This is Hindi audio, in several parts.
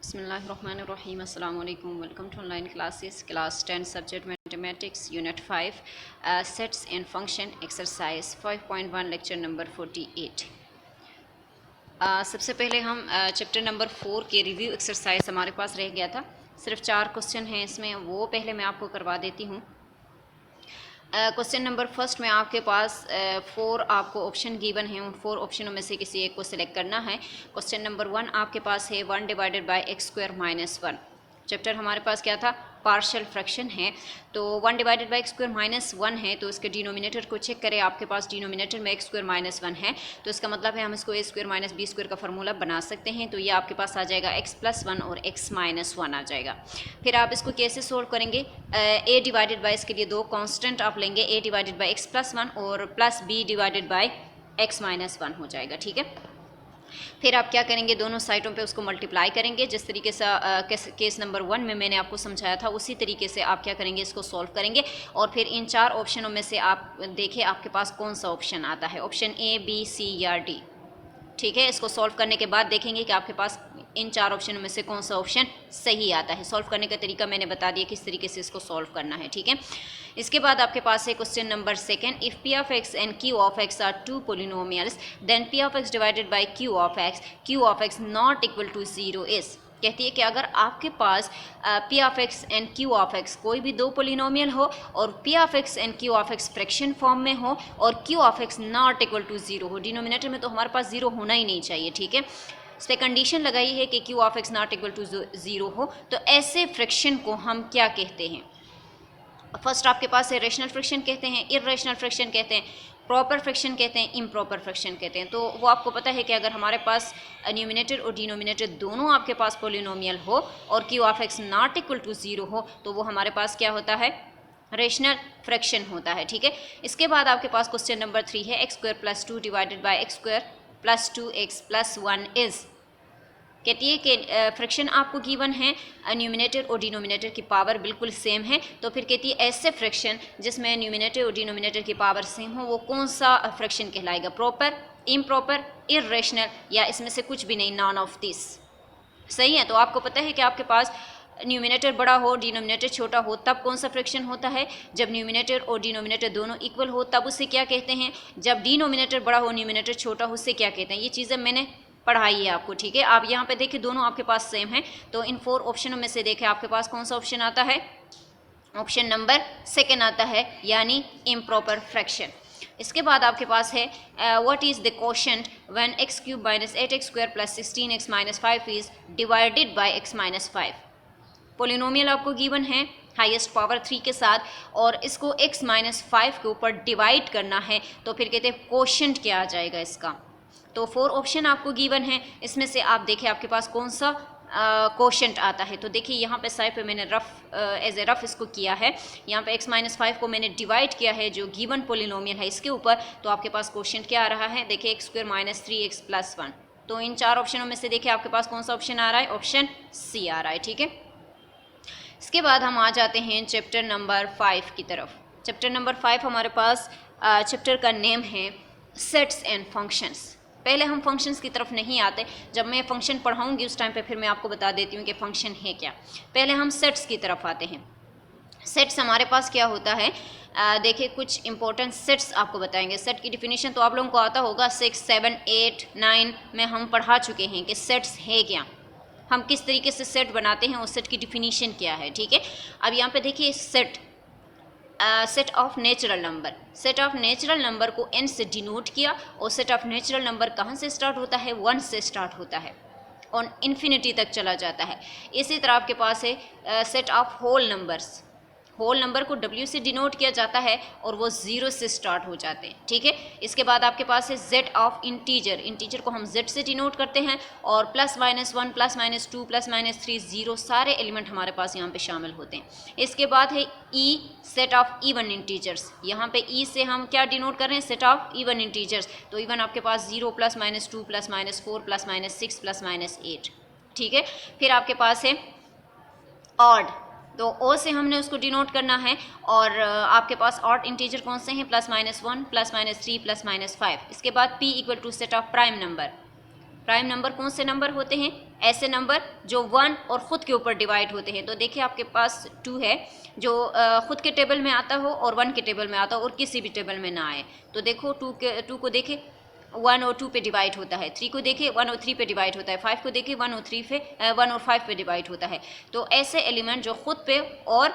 बिस्मिल्लाहिर्रहमानिर्रहीम अस्सलाम वालेकुम। Welcome to online classes class 10 subject mathematics unit 5 sets and function exercise 5.1 lecture number 48। सबसे पहले हम चैप्टर नंबर 4 के रिव्यू एक्सरसाइज हमारे पास रह गया था। सिर्फ 4 क्वेश्चन हैं इसमें, वो पहले मैं आपको करवा देती हूँ। क्वेश्चन नंबर फर्स्ट में आपके पास 4 आपको ऑप्शन गिवन हैं, उन 4 ऑप्शनों में से किसी एक को सिलेक्ट करना है। क्वेश्चन नंबर 1 आपके पास है 1 divided by x square minus 1। Chapter हमारे पास क्या था? पार्शियल फ्रैक्शन है। तो 1 divided by x square minus 1 है, तो इसके डिनोमिनेटर को चेक करें। आपके पास डिनोमिनेटर में एक्स स्क्वायर माइनस 1 है, तो इसका मतलब है हम इसको ए स्क्वायर माइनस बी स्क्वायर का फार्मूला बना सकते हैं। तो ये आपके पास आ जाएगा एक्स प्लस 1 और एक्स माइनस 1 आ जाएगा। फिर आप इसको कैसे सोल्व करेंगे? ए डिवाइडेड बाय, इसके लिए 2 कांस्टेंट आप लेंगे, A divided by X plus 1 और plus B divided by X minus 1 हो जाएगा। ठीक है, फिर आप क्या करेंगे? दोनों साइडों पे उसको मल्टीप्लाई करेंगे। जिस तरीके से केस नंबर 1 में मैंने आपको समझाया था, उसी तरीके से आप क्या करेंगे? इसको सॉल्व करेंगे। और फिर इन 4 ऑप्शनों में से आप देखें आपके पास कौन सा ऑप्शन आता है, ऑप्शन ए, बी, सी या डी। ठीक है, इसको सॉल्व करने के बाद देखेंगे कि आपके पास इन 4 ऑप्शनों में से कौन सा ऑप्शन सही आता है। सॉल्व करने का तरीका मैंने बता दिया किस तरीके से इसको सॉल्व करना है। ठीक है, इसके बाद आपके पास है question number 2। If P of X and Q of X are 2 polynomials then P of X divided by Q of X not equal to 0 is. कहती है कि अगर आपके पास P of X and Q of X कोई भी 2 पोलिनोमियल हो और P of X and Q of X fraction form में हो और Q of X not equal to 0 हो, डिनोमिनेटर में तो हमारे पास 0 होना ही नहीं चाहिए। ठीक है, इस पर कंडीशन लगाई है कि Q of X not equal to 0 हो, तो ऐसे फ्रैक्शन को हम क्या कहते हैं? फर्स्ट आपके पास है रेशनल फ्रैक्शन कहते हैं, इर्रेशनल फ्रैक्शन कहते हैं, प्रॉपर फ्रैक्शन कहते हैं, इम्प्रॉपर फ्रैक्शन कहते हैं। तो वो आपको पता है कि अगर हमारे पास न्यूमिनेटर और डिनोमिनेटर दोनों आपके पास पोलिनोमियल हो और Q of X not equal to 0 हो, तो वो हमारे पास क्या होता है? रेशनल फ्रैक्शन होता है। ठीक है, इसके बाद आपके पास क्वेश्चन नंबर 3 है x square plus 2 divided by x square plus 2x plus 1 is. कहती है कि फ्रैक्शन आपको गिवन है, न्यूमिनेटर और डिनोमिनेटर की पावर बिल्कुल सेम है। तो फिर कहती है ऐसे फ्रैक्शन जिसमें न्यूमिनेटर और डिनोमिनेटर की पावर सेम हो, वो कौन सा फ्रैक्शन कहलाएगा? प्रॉपर, इम्प्रॉपर, इर्रेशनल या इसमें से कुछ भी नहीं, नॉन ऑफ दिस। सही है, तो आपको पता है कि आपके पास न्यूमिनेटर बड़ा हो, डिनोमिनेटर छोटा हो, तब कौन सा फ्रैक्शन होता है? जब न्यूमिनेटर और डिनोमिनेटर दोनों इक्वल हो, तब उसे क्या कहते हैं? जब डिनोमिनेटर बड़ा हो, न्यूमिनेटर छोटा हो, उससे क्या कहते हैं? ये चीज़ें मैंने पढ़ाई है आपको। ठीक है, आप यहाँ पे देखिए दोनों आपके पास सेम है, तो इन 4 ऑप्शनों में से देखें आपके पास कौन सा ऑप्शन आता है? ऑप्शन नंबर 2 आता है, यानी इम्प्रॉपर फ्रैक्शन। इसके बाद आपके पास है what is the quotient when x cube minus 8x square plus 16x minus 5 is divided by x minus 5। Polynomial आपको गिवन है हाईएस्ट पावर 3 के साथ, और इसको x माइनस 5 के ऊपर डिवाइड करना है, तो फिर कहते हैं कोशेंट क्या आ जाएगा इसका? तो 4 ऑप्शन आपको गिवन है, इसमें से आप देखिए आपके पास कौन सा कोशेंट आता है। तो देखिए यहाँ पे साइड पे मैंने एज ए रफ इसको किया है। यहाँ पे x माइनस 5 को मैंने डिवाइड किया है जो गिवन पोलिनोमियल है इसके ऊपर, तो आपके पास कोशेंट क्या आ रहा है? देखिए x square minus 3x plus 1। तो इन 4 ऑप्शनों में से देखिए आपके पास कौन सा ऑप्शन आ रहा है? ऑप्शन सी आ रहा है। ठीक है, इसके बाद हम आ जाते हैं चैप्टर नंबर 5 की तरफ। चैप्टर नंबर 5 हमारे पास चैप्टर का नेम है सेट्स एंड फंक्शंस। पहले हम फंक्शंस की तरफ नहीं आते, जब मैं फंक्शन पढ़ाऊंगी उस टाइम पे फिर मैं आपको बता देती हूँ कि फंक्शन है क्या। पहले हम सेट्स की तरफ आते हैं। सेट्स हमारे पास क्या होता है? देखिए कुछ इंपॉर्टेंट सेट्स आपको बताएंगे। सेट की डिफिनीशन तो आप लोगों को आता होगा, 6, 7, 8, 9 में हम पढ़ा चुके हैं कि सेट्स है क्या, हम किस तरीके से सेट बनाते हैं और सेट की डिफिनीशन क्या है। ठीक है, अब यहाँ पे देखिए set of natural number, set of natural number को n से डिनोट किया, और सेट ऑफ नेचुरल नंबर कहाँ से स्टार्ट होता है? 1 से स्टार्ट होता है और इन्फिनिटी तक चला जाता है। इसी तरह आपके पास है set of whole numbers, whole number को w से डिनोट किया जाता है और वो 0 से स्टार्ट हो जाते हैं। ठीक है, इसके बाद आपके पास है z ऑफ इंटीजर, इंटीजर को हम z से डिनोट करते हैं, और plus minus 1, plus minus 2, plus minus 3, 0 सारे एलिमेंट हमारे पास यहाँ पे शामिल होते हैं। इसके बाद है e, set of even integers. यहाँ पे e से हम क्या डिनोट कर रहे हैं? Set of even integers. तो इवन आपके पास 0, plus minus 2, plus minus 4, plus minus 6, plus minus 8। ठीक है, फिर आपके पास है ऑड, तो ओ से हमने उसको डिनोट करना है, और आपके पास ऑड इंटीजर कौन से हैं? Plus minus 1, plus minus 3, plus minus 5। इसके बाद p equal to set of prime number. Prime number कौन से नंबर होते हैं? ऐसे नंबर जो 1 और ख़ुद के ऊपर डिवाइड होते हैं। तो देखिए आपके पास 2 है जो ख़ुद के टेबल में आता हो और 1 के टेबल में आता हो और किसी भी टेबल में ना आए। तो देखो 2 को देखे 1 और 2 पे डिवाइड होता है, 3 को देखे 1 और 3 पे डिवाइड होता है, 5 को देखे 1 और 3 पे 1 और 5 पे डिवाइड होता है। तो ऐसे एलिमेंट जो खुद पे और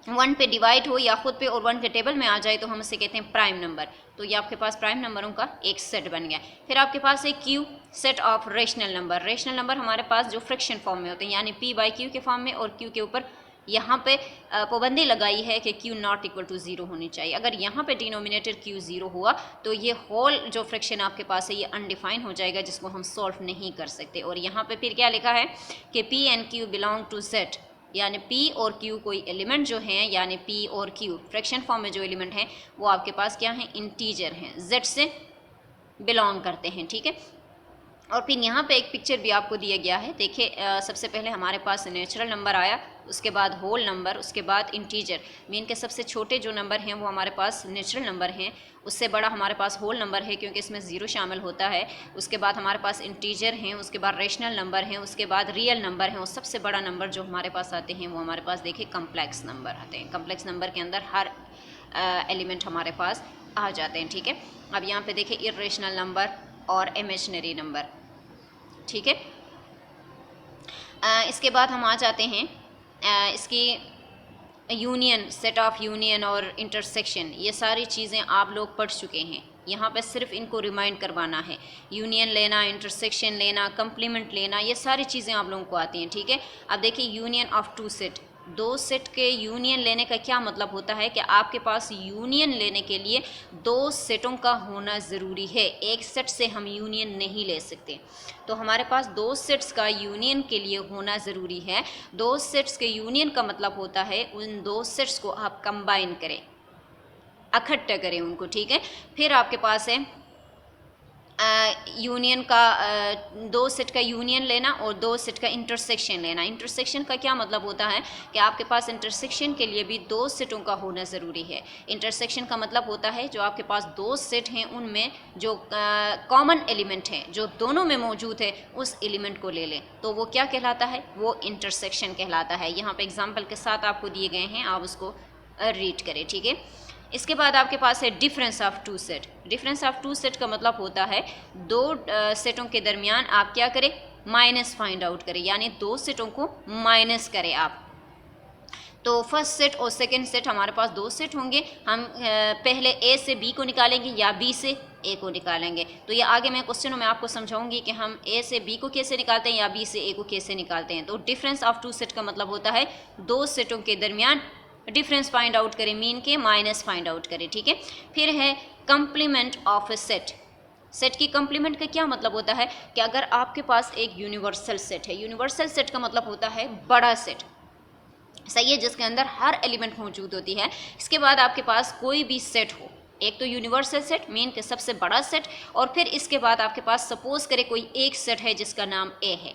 1 पे डिवाइड हो या खुद पे और 1 के टेबल में आ जाए तो हम इसे कहते हैं प्राइम नंबर। तो ये आपके पास प्राइम नंबरों का एक सेट बन गया। फिर आपके पास है Q, set of rational number. Rational number हमारे पास जो फ्रैक्शन फॉर्म में होते हैं, यानी पी बाई क्यू के फॉर्म में, और क्यू के ऊपर यहाँ पे पाबंदी लगाई है कि क्यू नॉट इक्वल टू 0 होनी चाहिए। अगर यहाँ पे डिनोमिनेटर क्यू 0 हुआ तो ये होल जो फ्रैक्शन आपके पास है ये अनडिफाइन हो जाएगा, जिसको हम सॉल्व नहीं कर सकते। और यहाँ पे फिर क्या लिखा है कि P and Q belong to set, यानी पी और क्यू कोई एलिमेंट जो हैं, यानी पी और क्यू फ्रैक्शन फॉर्म में जो एलिमेंट हैं वो आपके पास क्या हैं, इंटीजर हैं, जेड से बिलोंग करते हैं, ठीक है। और फिर यहाँ पे एक पिक्चर भी आपको दिया गया है। देखिए सबसे पहले हमारे पास नेचुरल नंबर आया, उसके बाद होल नंबर, उसके बाद इंटीजर। मीन के सबसे छोटे जो नंबर हैं वो हमारे पास नेचुरल नंबर हैं, उससे बड़ा हमारे पास होल नंबर है क्योंकि इसमें 0 शामिल होता है। उसके बाद हमारे पास इंटीजर हैं, उसके बाद रेशनल नंबर हैं, उसके बाद रियल नंबर हैं, और सबसे बड़ा नंबर जो हमारे पास आते हैं वो हमारे पास देखिए कम्प्लेक्स नंबर आते हैं। कम्प्लेक्स नंबर के अंदर हर एलिमेंट हमारे पास आ जाते हैं, ठीक है। अब यहाँ पे देखिए इर्रेशनल नंबर और इमेजिनरी नंबर, ठीक है। इसके बाद हम आ जाते हैं इसकी यूनियन, सेट ऑफ यूनियन और इंटरसेक्शन। ये सारी चीज़ें आप लोग पढ़ चुके हैं, यहाँ पे सिर्फ इनको रिमाइंड करवाना है। यूनियन लेना, इंटरसेक्शन लेना, कंप्लीमेंट लेना, ये सारी चीज़ें आप लोगों को आती हैं, ठीक है। अब देखिए यूनियन ऑफ 2 सेट, 2 सेट के यूनियन लेने का क्या मतलब होता है कि आपके पास यूनियन लेने के लिए 2 सेटों का होना ज़रूरी है, एक सेट से हम यूनियन नहीं ले सकते। तो हमारे पास 2 सेट्स का यूनियन के लिए होना ज़रूरी है। 2 सेट्स के यूनियन का मतलब होता है उन 2 सेट्स को आप कंबाइन करें, इकट्ठा करें उनको, ठीक है। फिर आपके पास है यूनियन का 2 सेट का यूनियन लेना और 2 सेट का इंटरसेक्शन लेना। इंटरसेक्शन का क्या मतलब होता है कि आपके पास इंटरसेक्शन के लिए भी 2 सेटों का होना ज़रूरी है। इंटरसेक्शन का मतलब होता है जो आपके पास 2 सेट हैं उनमें जो कॉमन एलिमेंट हैं जो दोनों में मौजूद है उस एलिमेंट को ले लें, तो वो क्या कहलाता है, वो इंटरसेक्शन कहलाता है। यहाँ पे एग्जाम्पल के साथ आपको दिए गए हैं, आप उसको रीड करें, ठीक है। इसके बाद आपके पास है difference of 2 set. Difference of 2 set का मतलब होता है 2 सेटों के दरमियान आप क्या करें, माइनस फाइंड आउट करें, यानी 2 सेटों को माइनस करें आप। तो फर्स्ट सेट और सेकंड सेट हमारे पास 2 सेट होंगे, हम पहले ए से बी को निकालेंगे या बी से ए को निकालेंगे। तो ये आगे मैं क्वेश्चनों में आपको समझाऊंगी कि हम ए से बी को कैसे निकालते हैं या बी से ए को कैसे निकालते हैं। तो डिफरेंस ऑफ 2 सेट का मतलब होता है 2 सेटों के दरमियान डिफरेंस फाइंड आउट करें, मीन के माइनस फाइंड आउट करें, ठीक है। फिर है complement of A set. Set की कंप्लीमेंट का क्या मतलब होता है कि अगर आपके पास एक यूनिवर्सल सेट है, यूनिवर्सल सेट का मतलब होता है बड़ा सेट, सही है, जिसके अंदर हर एलिमेंट मौजूद होती है। इसके बाद आपके पास कोई भी सेट हो, एक तो यूनिवर्सल सेट मीन के सबसे बड़ा सेट, और फिर इसके बाद आपके पास सपोज करें कोई एक सेट है जिसका नाम ए है,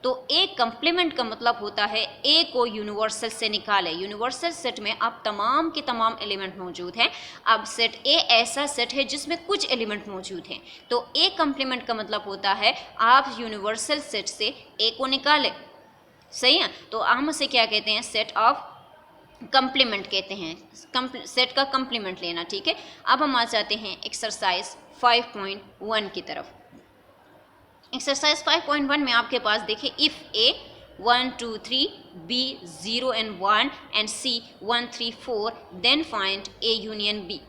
तो ए कंप्लीमेंट का मतलब होता है ए को यूनिवर्सल से निकाले। यूनिवर्सल सेट में अब तमाम के तमाम एलिमेंट मौजूद हैं। अब सेट ए ऐसा सेट है जिसमें कुछ एलिमेंट मौजूद हैं, तो ए कंप्लीमेंट का मतलब होता है आप यूनिवर्सल सेट से ए को निकालें, सही है। तो हम उसे क्या कहते हैं, सेट ऑफ कंप्लीमेंट कहते हैं, सेट का कंप्लीमेंट लेना, ठीक है। अब हम आ जाते हैं एक्सरसाइज 5.1 की तरफ। एक्सरसाइज 5.1 में आपके पास देखिए if A 1 2 3 B 0 and 1 and C 1 3 4 then find A union B.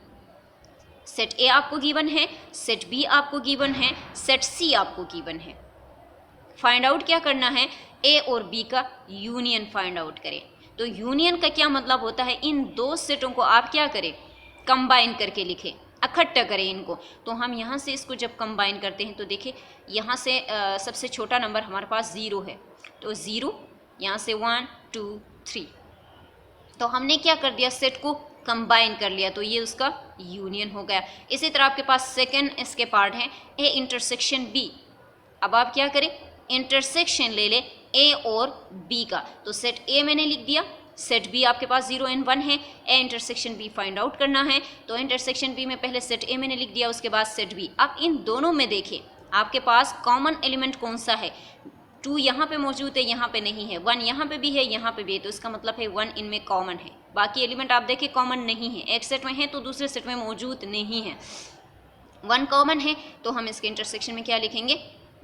Set A आपको गिवन है, सेट बी आपको गिवन है, सेट सी आपको गिवन है। फाइंड आउट क्या करना है, ए और बी का यूनियन फाइंड आउट करें। तो यूनियन का क्या मतलब होता है, इन 2 सेटों को आप क्या करें, कंबाइन करके लिखें, इकट्ठा करें इनको। तो हम यहाँ से इसको जब कंबाइन करते हैं तो देखिए यहाँ से सबसे छोटा नंबर हमारे पास 0 है, तो 0, यहाँ से 1 2 3, तो हमने क्या कर दिया, सेट को कंबाइन कर लिया, तो ये उसका यूनियन हो गया। इसी तरह आपके पास सेकंड इसके पार्ट हैं ए इंटरसेक्शन बी। अब आप क्या करें, इंटरसेक्शन ले लें ए और बी का, तो सेट ए मैंने लिख दिया, सेट बी आपके पास 0 and 1 है, A intersection B find out करना है। तो इंटरसेक्शन बी में पहले सेट ए मैंने लिख दिया, उसके बाद सेट बी। अब इन दोनों में देखें आपके पास कॉमन एलिमेंट कौन सा है, 2 यहाँ पे मौजूद है, यहाँ पे नहीं है, 1 यहाँ पे भी है, यहाँ पे भी है, तो इसका मतलब है 1 इनमें कॉमन है। बाकी एलिमेंट आप देखिए कॉमन नहीं है, एक सेट में है तो दूसरे सेट में मौजूद नहीं है। 1 कॉमन है तो हम इसके इंटरसेक्शन में क्या लिखेंगे,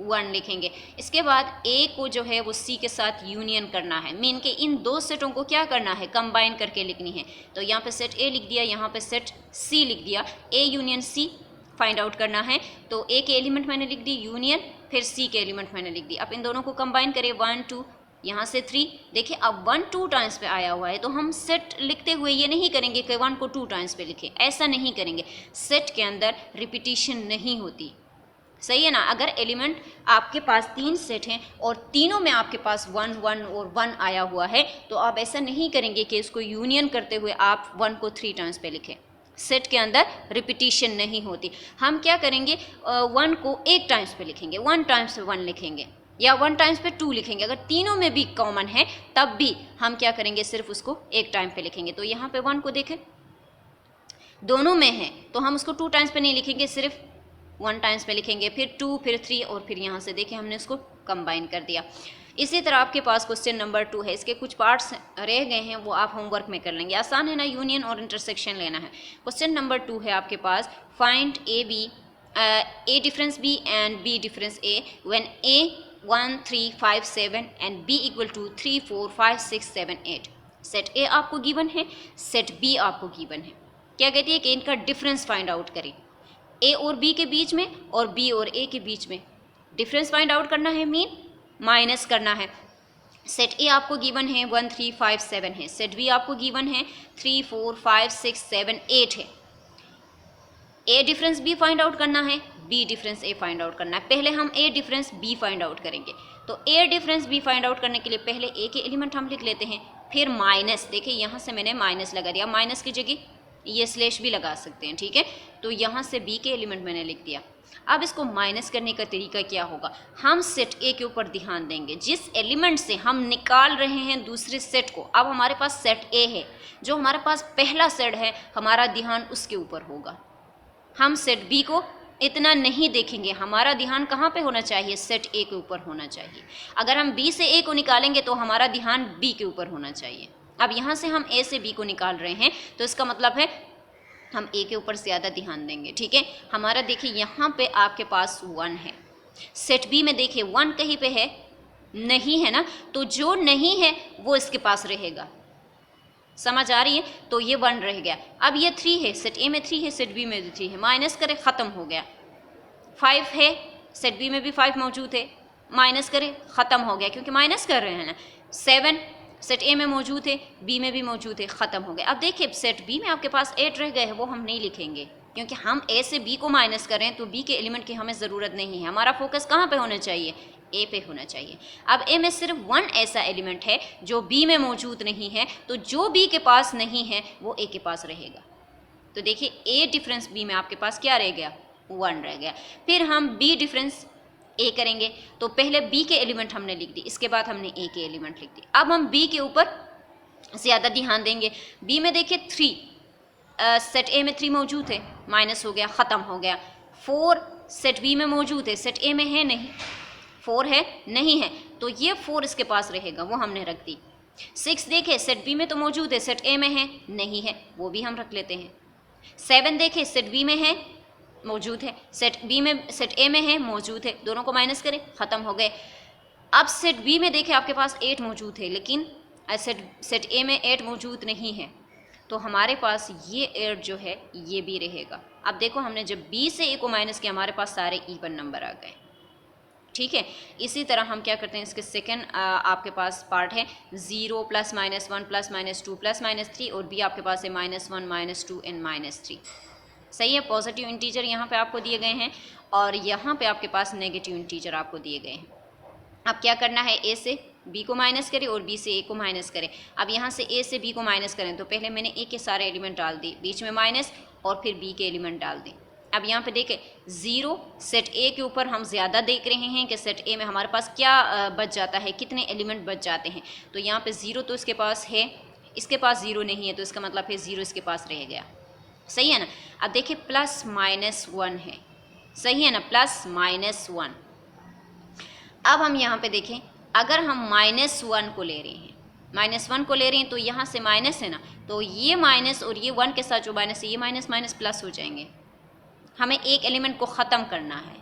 1 लिखेंगे। इसके बाद ए को जो है वो सी के साथ यूनियन करना है, मीन के इन दो सेटों को क्या करना है, कंबाइन करके लिखनी है। तो यहाँ पे सेट ए लिख दिया, यहाँ पे सेट सी लिख दिया, A union C find out करना है। तो ए के एलिमेंट मैंने लिख दी यूनियन, फिर सी के एलिमेंट मैंने लिख दी। अब इन दोनों को कंबाइन करें, 1 2, यहाँ से 3, देखिए अब 1 2 टाइम्स पे आया हुआ है, तो हम सेट लिखते हुए ये नहीं करेंगे कि 1 को 2 टाइम्स पे लिखें, ऐसा नहीं करेंगे। सेट के अंदर रिपीटिशन नहीं होती, सही है ना। अगर एलिमेंट आपके पास 3 सेट हैं और तीनों में आपके पास 1 1 और 1 आया हुआ है, तो आप ऐसा नहीं करेंगे कि इसको यूनियन करते हुए आप 1 को 3 टाइम्स पे लिखें। सेट के अंदर रिपीटिशन नहीं होती। हम क्या करेंगे, 1 को 1 टाइम्स पे लिखेंगे, 1 टाइम्स पे 1 लिखेंगे, या 1 टाइम्स पे 2 लिखेंगे। अगर तीनों में भी कॉमन है तब भी हम क्या करेंगे, सिर्फ उसको 1 टाइम पे लिखेंगे। तो यहाँ पे 1 को देखें, दोनों में है तो हम उसको 2 टाइम्स पे नहीं लिखेंगे, सिर्फ 1 टाइम्स पे लिखेंगे, फिर 2, फिर 3 और फिर यहाँ से देखिए हमने उसको कंबाइन कर दिया। इसी तरह आपके पास क्वेश्चन नंबर 2 है, इसके कुछ पार्ट्स रह गए हैं वो आप होमवर्क में कर लेंगे, आसान है ना, यूनियन और इंटरसेक्शन लेना है। क्वेश्चन नंबर 2 है आपके पास, find A difference B and B difference A when A 1 3 5 7 and B equal to 3 4 5 6 7 8। Set A आपको गिवन है, सेट बी आपको गिवन है। क्या कहती है कि इनका डिफरेंस फाइंड आउट करें, ए और बी के बीच में और बी और ए के बीच में डिफरेंस फाइंड आउट करना है, मीन माइनस करना है। सेट ए आपको गिवन है 1 3 5 7 है, सेट बी आपको गिवन है 3 4 5 6 7 8 है। ए डिफरेंस बी फाइंड आउट करना है, बी डिफरेंस ए फाइंड आउट करना है। पहले हम ए डिफरेंस बी फाइंड आउट करेंगे, तो ए डिफरेंस बी फाइंड आउट करने के लिए पहले ए के एलिमेंट हम लिख लेते हैं, फिर माइनस, देखिए यहाँ से मैंने माइनस लगा दिया, माइनस की जगह ये स्लैश भी लगा सकते हैं, ठीक है। तो यहाँ से बी के एलिमेंट मैंने लिख दिया। अब इसको माइनस करने का तरीका क्या होगा, हम सेट ए के ऊपर ध्यान देंगे, जिस एलिमेंट से हम निकाल रहे हैं दूसरे सेट को। अब हमारे पास सेट ए है, जो हमारे पास पहला सेट है, हमारा ध्यान उसके ऊपर होगा। हम सेट बी को इतना नहीं देखेंगे, हमारा ध्यान कहाँ पे होना चाहिए, सेट ए के ऊपर होना चाहिए। अगर हम बी से ए को निकालेंगे तो हमारा ध्यान बी के ऊपर होना चाहिए। अब यहाँ से हम ए से बी को निकाल रहे हैं, तो इसका मतलब है हम ए के ऊपर ज़्यादा ध्यान देंगे, ठीक है। हमारा देखिए यहाँ पे आपके पास 1 है, सेट बी में देखिए 1 कहीं पे है, नहीं है ना, तो जो नहीं है वो इसके पास रहेगा, समझ आ रही है। तो ये 1 रह गया। अब ये 3 है, सेट ए में 3 है, सेट बी में भी 3 है, माइनस करें, ख़त्म हो गया। 5 है, सेट बी में भी 5 मौजूद है, माइनस करें, ख़त्म हो गया, क्योंकि माइनस कर रहे हैं ना। 7 सेट ए में मौजूद है, बी में भी मौजूद है, ख़त्म हो गया। अब देखिए सेट बी में आपके पास 8 रह गए हैं, वो हम नहीं लिखेंगे, क्योंकि हम ए से बी को माइनस करें तो बी के एलिमेंट की हमें ज़रूरत नहीं है। हमारा फोकस कहाँ पे होना चाहिए, ए पे होना चाहिए। अब ए में सिर्फ 1 ऐसा एलिमेंट है जो बी में मौजूद नहीं है, तो जो बी के पास नहीं है वो ए के पास रहेगा। तो देखिए ए डिफरेंस बी में आपके पास क्या रह गया, 1 रह गया। फिर हम बी डिफरेंस ए करेंगे, तो पहले बी के एलिमेंट हमने लिख दी, इसके बाद हमने ए के एलिमेंट लिख दी। अब हम बी के ऊपर ज़्यादा ध्यान देंगे। बी में देखिए 3, सेट ए में 3 मौजूद है, माइनस हो गया, ख़त्म हो गया। 4 सेट बी में मौजूद है, सेट ए में है नहीं, 4 है नहीं है, तो ये 4 इसके पास रहेगा, वो हमने रख दी। 6 देखे सेट बी में तो मौजूद है, सेट ए में है नहीं है, वो भी हम रख लेते हैं। 7 देखे सेट बी में है मौजूद है, सेट बी में सेट ए में है मौजूद है, दोनों को माइनस करें, ख़त्म हो गए। अब सेट बी में देखें आपके पास 8 मौजूद है, लेकिन सेट ए में 8 मौजूद नहीं है, तो हमारे पास ये 8 जो है ये भी रहेगा। अब देखो हमने जब बी से ए को माइनस किया, हमारे पास सारे इवन नंबर आ गए, ठीक है। इसी तरह हम क्या करते हैं, इसके सेकंड आपके पास पार्ट है 0 +- 1 +- 2 +- 3, और बी आपके पास है -1 -2 एंड -3। सही है, पॉजिटिव इंटीजर यहाँ पे आपको दिए गए हैं और यहाँ पे आपके पास नेगेटिव इंटीजर आपको दिए गए हैं। अब क्या करना है, ए से बी को माइनस करें और बी से ए को माइनस करें। अब यहाँ से ए से बी को माइनस करें, तो पहले मैंने ए के सारे एलिमेंट डाल दिए, बीच में माइनस, और फिर बी के एलिमेंट डाल दें। अब यहाँ पे देखें 0 सेट ए के ऊपर हम ज़्यादा देख रहे हैं कि सेट ए में हमारे पास क्या बच जाता है, कितने एलिमेंट बच जाते हैं। तो यहाँ पे 0 तो इसके पास है, इसके पास 0 नहीं है, तो इसका मतलब है 0 इसके पास रह गया, सही है ना। अब देखिए +- 1 है, सही है ना, +- 1। अब हम यहाँ पे देखें, अगर हम -1 को ले रहे हैं, -1 को ले रहे हैं तो यहाँ से माइनस है ना, तो ये माइनस और ये 1 के साथ जो माइनस है ये माइनस माइनस प्लस हो जाएंगे। हमें एक एलिमेंट को ख़त्म करना है,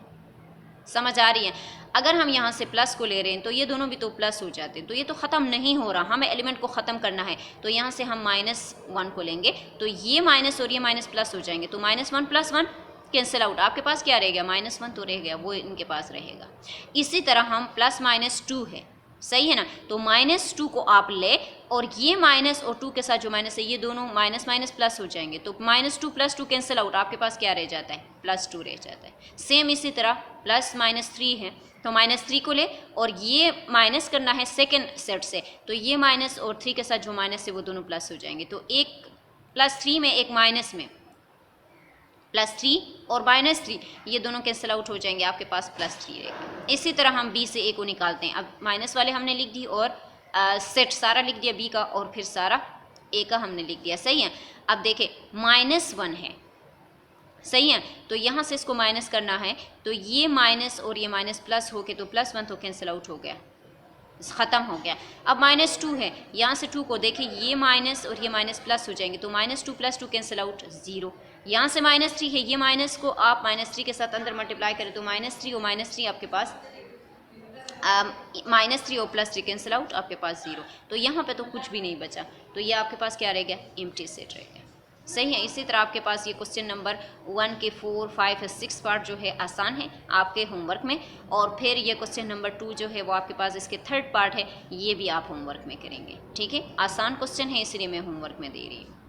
समझ आ रही है। अगर हम यहाँ से प्लस को ले रहे हैं तो ये दोनों भी तो प्लस हो जाते हैं, तो ये तो ख़त्म नहीं हो रहा, हमें एलिमेंट को ख़त्म करना है। तो यहाँ से हम -1 को लेंगे तो ये माइनस और ये माइनस प्लस हो जाएंगे, तो -1 + 1 कैंसिल आउट, आपके पास क्या रह गया, -1 तो रह गया, वो इनके पास रहेगा। इसी तरह हम +-2 है, सही है ना, तो -2 को आप ले और ये माइनस और 2 के साथ जो माइनस है ये दोनों माइनस माइनस प्लस हो जाएंगे, तो -2 + 2 कैंसिल आउट, आपके पास क्या रह जाता है, +2 रह जाता है। सेम इसी तरह +-3 है, तो -3 को ले और ये माइनस करना है सेकेंड सेट से, तो ये माइनस और 3 के साथ जो माइनस है वो दोनों प्लस हो जाएंगे, तो एक +3 में एक माइनस में +3 और -3 ये दोनों कैंसिल आउट हो जाएंगे, आपके पास +3 रहेगा। इसी तरह हम b से a को निकालते हैं। अब माइनस वाले हमने लिख दी और सेट सारा लिख दिया b का और फिर सारा a का हमने लिख दिया, सही है। अब देखें -1 है, सही है, तो यहाँ से इसको माइनस करना है, तो ये माइनस और ये माइनस प्लस हो के तो +1 तो कैंसिल आउट हो गया, ख़त्म हो गया। अब -2 है, यहाँ से 2 को देखें, ये माइनस और ये माइनस प्लस हो जाएंगे, तो -2 + 2 कैंसिल आउट 0। यहाँ से -3 है, ये माइनस को आप -3 के साथ अंदर मल्टीप्लाई करें तो -3 और -3 आपके पास -3 और +3 कैंसिल आउट, आपके पास 0। तो यहाँ पे तो कुछ भी नहीं बचा, तो ये आपके पास क्या रह गया, एम्प्टी सेट रह गया, सही है। इसी तरह आपके पास ये क्वेश्चन नंबर 1 के 4, 5 और 6 पार्ट जो है आसान है आपके होमवर्क में, और फिर ये क्वेश्चन नंबर 2 जो है वो आपके पास इसके 3rd पार्ट है, ये भी आप होमवर्क में करेंगे, ठीक है। आसान क्वेश्चन है इसलिए मैं होमवर्क में दे रही हूँ।